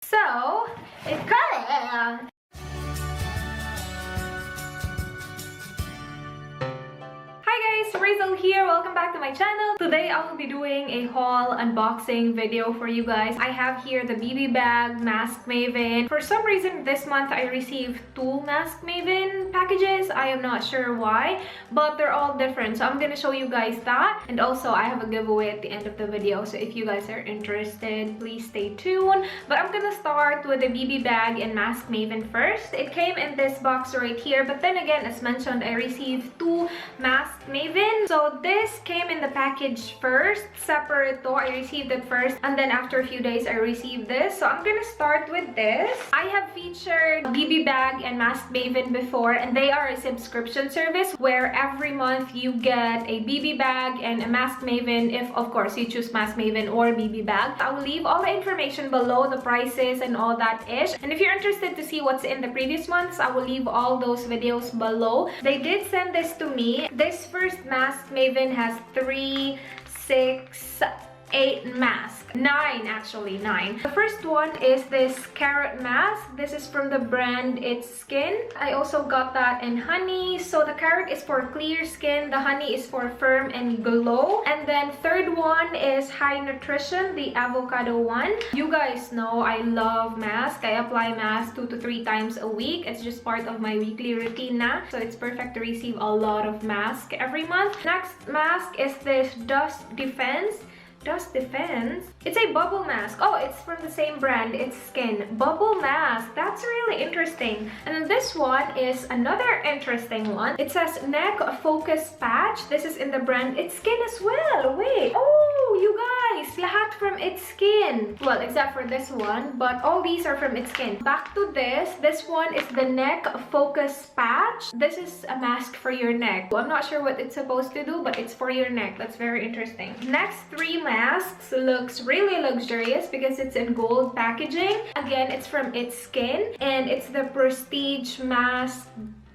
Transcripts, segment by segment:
So, it's coming! Rhaze here, welcome back to my channel. Today I will be doing a haul unboxing video for you guys. I have here the BB bag Mask Maven. For some reason this month I received 2 Mask Maven packages. I am not sure why, but they're all different. So I'm gonna show you guys that. And also I have a giveaway at the end of the video. So if you guys are interested, please stay tuned. But I'm gonna start with the BB bag and Mask Maven first. It came in this box right here, but then again, as mentioned, I received 2 Mask Maven. So this came in the package first, separate though. I received it first, and then after a few days I received this. So I'm gonna start with this. I have featured BB bag and Mask Maven before, and they are a subscription service where every month you get a BB bag and a Mask Maven if of course you choose Mask Maven or BB bag. I will leave all the information below, the prices and all that ish. And if you're interested to see what's in the previous months, I will leave all those videos below. They did send this to me. This first Mask Maven has 3, 6, 8 masks. 9 actually, 9. The first one is this carrot mask. This is from the brand It's Skin. I also got that in honey. So the carrot is for clear skin, the honey is for firm and glow. And then third one is high nutrition, the avocado one. You guys know I love mask. I apply mask 2 to 3 times a week. It's just part of my weekly routine now. So it's perfect to receive a lot of mask every month. Next mask is this Dust Defense. Dust Defense. It's a bubble mask. Oh, it's from the same brand. It's Skin. Bubble mask. That's really interesting. And then this one is another interesting one. It says Neck Focus Patch. This is in the brand It's Skin as well. Wait. Oh, you guys. Lahat from It's Skin. Well, except for this one. But all these are from It's Skin. Back to this. This one is the Neck Focus Patch. This is a mask for your neck. I'm not sure what it's supposed to do, but it's for your neck. That's very interesting. Next 3 masks looks really luxurious because it's in gold packaging. Again, it's from It's Skin and it's the Prestige Mask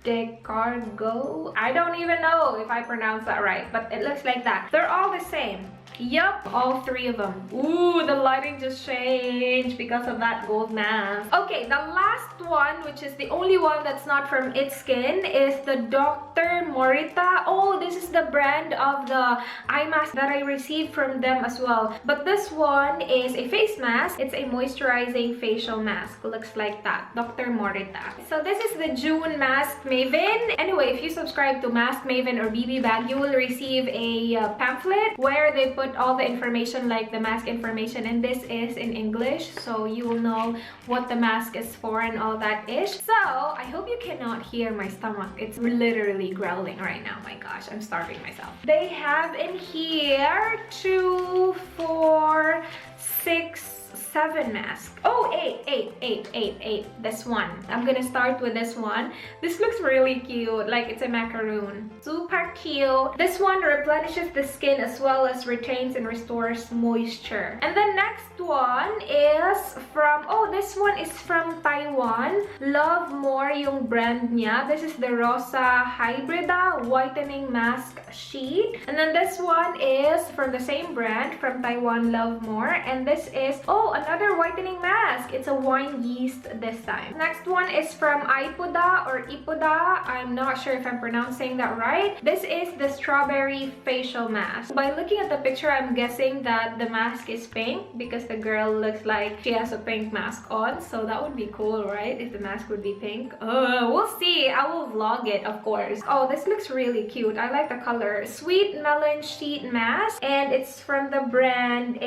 de Cargo. I don't even know if I pronounced that right, but it looks like that. They're all the same. Yup, all 3 of them. Ooh, the lighting just changed because of that gold mask. Okay, the last one, which is the only one that's not from It's Skin, is the Dr. Morita. Oh, this is the brand of the eye mask that I received from them as well. But this one is a face mask. It's a moisturizing facial mask. Looks like that. Dr. Morita. So this is the June Mask Maven. Anyway, if you subscribe to Mask Maven or BB bag, you will receive a pamphlet where they put all the information, like the mask information, and this is in English, so you will know what the mask is for and all that ish. So I hope you cannot hear my stomach. It's literally growling right now. My gosh, I'm starving myself. They have in here 2, 4, 6, 7 masks. Oh, 8. This one. I'm gonna start with this one. This looks really cute, like it's a macaroon. Super cute. This one replenishes the skin as well as retains and restores moisture. And the next one is from, oh, this one is from Taiwan. Love More yung brand niya. This is the Rosa Hybrida Whitening Mask Sheet. And then this one is from the same brand, from Taiwan, Love More. And this is, oh, another whitening mask. It's a wine yeast this time. Next one is from Ipoda or Ipoda. I'm not sure if I'm pronouncing that right. This is the Strawberry Facial Mask. By looking at the picture, I'm guessing that the mask is pink because the girl looks like she has a pink mask on. So that would be cool, right? If the mask would be pink. We'll see. I will vlog it, of course. Oh, this looks really cute. I like the color. Sweet Melon Sheet Mask. And it's from the brand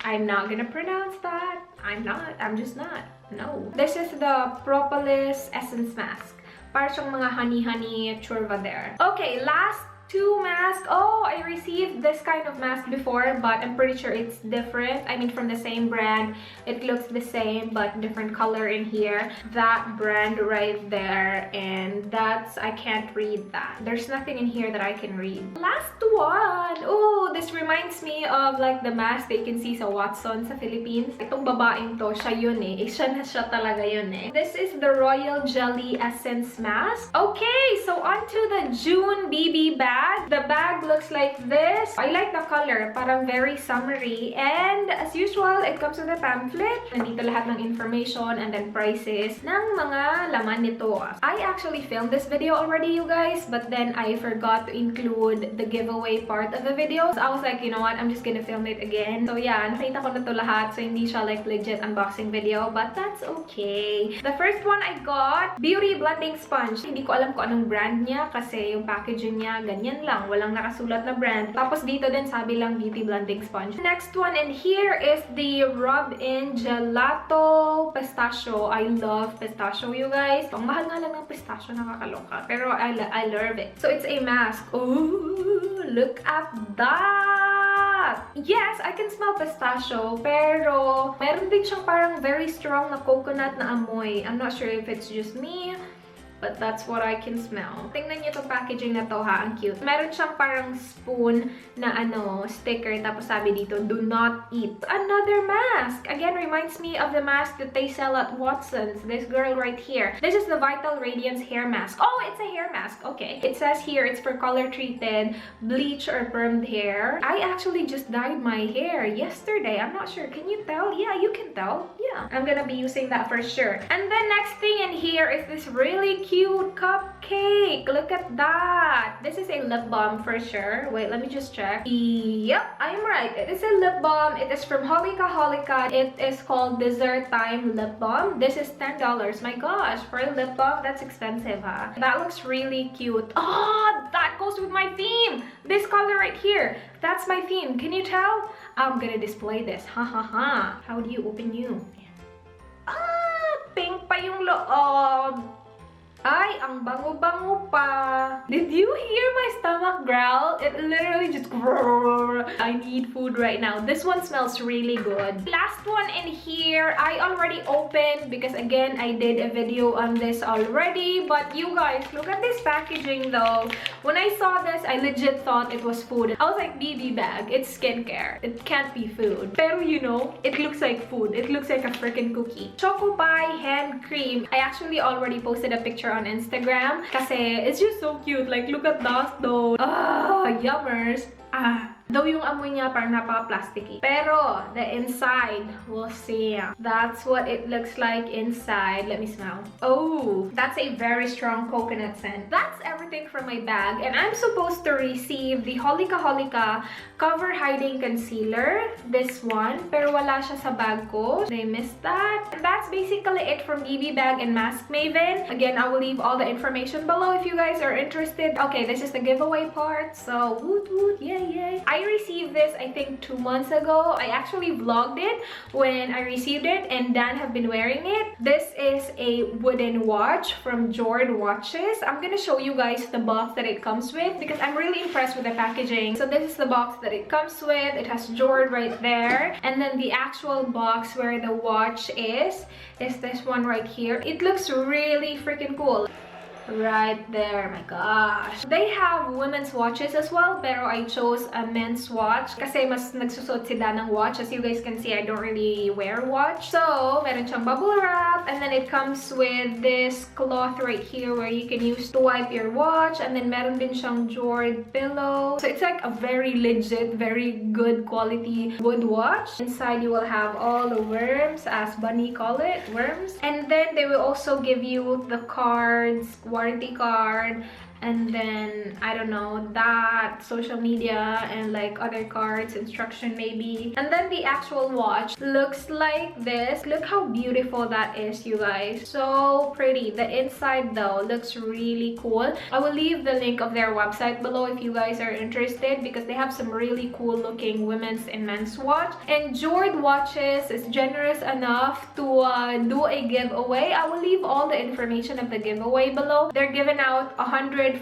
I'm not gonna pronounce that. I'm just not. No. This is the Propolis Essence Mask. Para siyang mga honey churva there. Okay, last 2 masks. Oh, I received this kind of mask before, but I'm pretty sure it's different. I mean, from the same brand. It looks the same, but different color in here. That brand right there, and that's, I can't read that. There's nothing in here that I can read. Last one. Oh, this reminds me of like the mask that you can see sa Watson sa Philippines. Itong babaeng to, siya yun eh. Siya na siya talaga yun eh. This is the Royal Jelly Essence Mask. Okay, so onto the June BB bag. bag. The bag looks like this. I like the color. Parang very summery. And as usual, it comes with a pamphlet. Nandito lahat ng information and then prices ng mga laman nito. I actually filmed this video already, you guys, but then I forgot to include the giveaway part of the video. So I was like, you know what, I'm just gonna film it again. So yeah, nakita ko na to lahat. So hindi siya like legit unboxing video, but that's okay. The first one I got, Beauty Blending Sponge. Hindi ko alam kung anong brand niya kasi yung packaging niya ganyan lang. Walang nakasulat na brand. Tapos dito din sabi lang Beauty Blending Sponge. Next one in here is the Rub-In Gelato Pistachio. I love pistachio, you guys. Ang mahal nga lang ng pistachio, nakakaloka. Pero I love it. So it's a mask. Ooh, look at that! Yes, I can smell pistachio, pero meron din siyang parang very strong na coconut na amoy. I'm not sure if it's just me, but that's what I can smell. Tingnan niyo itong packaging na to ha, ang cute. Meron siyang parang spoon na sticker, tapos sabi dito, do not eat. Another mask! Again, reminds me of the mask that they sell at Watson's. This girl right here. This is the Vital Radiance hair mask. Oh, it's a hair mask. Okay. It says here, it's for color-treated, bleach or permed hair. I actually just dyed my hair yesterday. I'm not sure. Can you tell? Yeah, you can tell. Yeah. I'm gonna be using that for sure. And then next thing in here is this really cute cupcake. Look at that. This is a lip balm for sure. Wait, let me just check. Yep, I'm right. It is a lip balm. It is from Holika Holika. It is called Dessert Time Lip Balm. This is $10. My gosh, for a lip balm, that's expensive, huh? That looks really cute. Oh, that goes with my theme. This color right here. That's my theme. Can you tell? I'm gonna display this. Ha ha ha. How do you open you? Ah, pink pa yung loob. Ay, ang bango-bango pa. Did you hear my stomach growl? It literally just grrr. I need food right now. This one smells really good. Last one in here, I already opened because again, I did a video on this already. But you guys, look at this packaging though. When I saw this, I legit thought it was food. I was like, BB bag, it's skincare. It can't be food. Pero you know, it looks like food. It looks like a freaking cookie. Choco Pie Hand Cream. I actually already posted a picture on Instagram kasi it's just so cute. Like, look at that though. Ah, yummers. Ah. Though yung amoy niya parang napaka-plasticky. Pero, the inside, we'll see. That's what it looks like inside. Let me smell. Oh, that's a very strong coconut scent. That's everything from my bag. And I'm supposed to receive the Holika Holika Cover Hiding Concealer. This one. Pero wala siya sa bag ko. I missed that. And that's basically it from BB Bag and Mask Maven. Again, I will leave all the information below if you guys are interested. Okay, this is the giveaway part. So, woot woot, yay yay. I received this I think 2 months ago. I actually vlogged it when I received it and Dan have been wearing it. This is a wooden watch from JORD watches. I'm gonna show you guys the box that it comes with because I'm really impressed with the packaging. So this is the box that it comes with. It has JORD right there, and then the actual box where the watch is this one right here. It looks really freaking cool. Right there, my gosh. They have women's watches as well, pero I chose a men's watch kasi mas nagsusot si Dan ng watch. As you guys can see, I don't really wear watch. So, meron siyang bubble wrap, and then it comes with this cloth right here where you can use to wipe your watch, and then meron din siyang JORD pillow. So, it's like a very legit, very good quality wood watch. Inside, you will have all the worms, as Bunny call it, worms. And then, they will also give you the cards, warranty card, and then I don't know, that social media and like other cards, instruction maybe. And then the actual watch looks like this. Look how beautiful that is, you guys. So pretty. The inside though looks really cool. I will leave the link of their website below if you guys are interested because they have some really cool looking women's and men's watch. And JORD watches is generous enough to do a giveaway. I will leave all the information of the giveaway below. They're giving out $149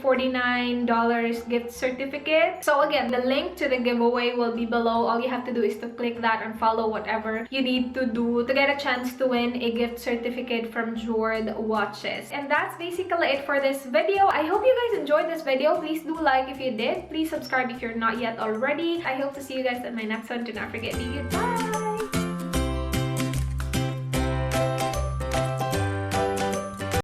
gift certificate. So again, the link to the giveaway will be below. All you have to do is to click that and follow whatever you need to do to get a chance to win a gift certificate from JORD watches. And that's basically it for this video. I hope you guys enjoyed this video. Please do like if you did. Please subscribe if you're not yet already. I hope to see you guys in my next one. Do not forget to be good. Bye!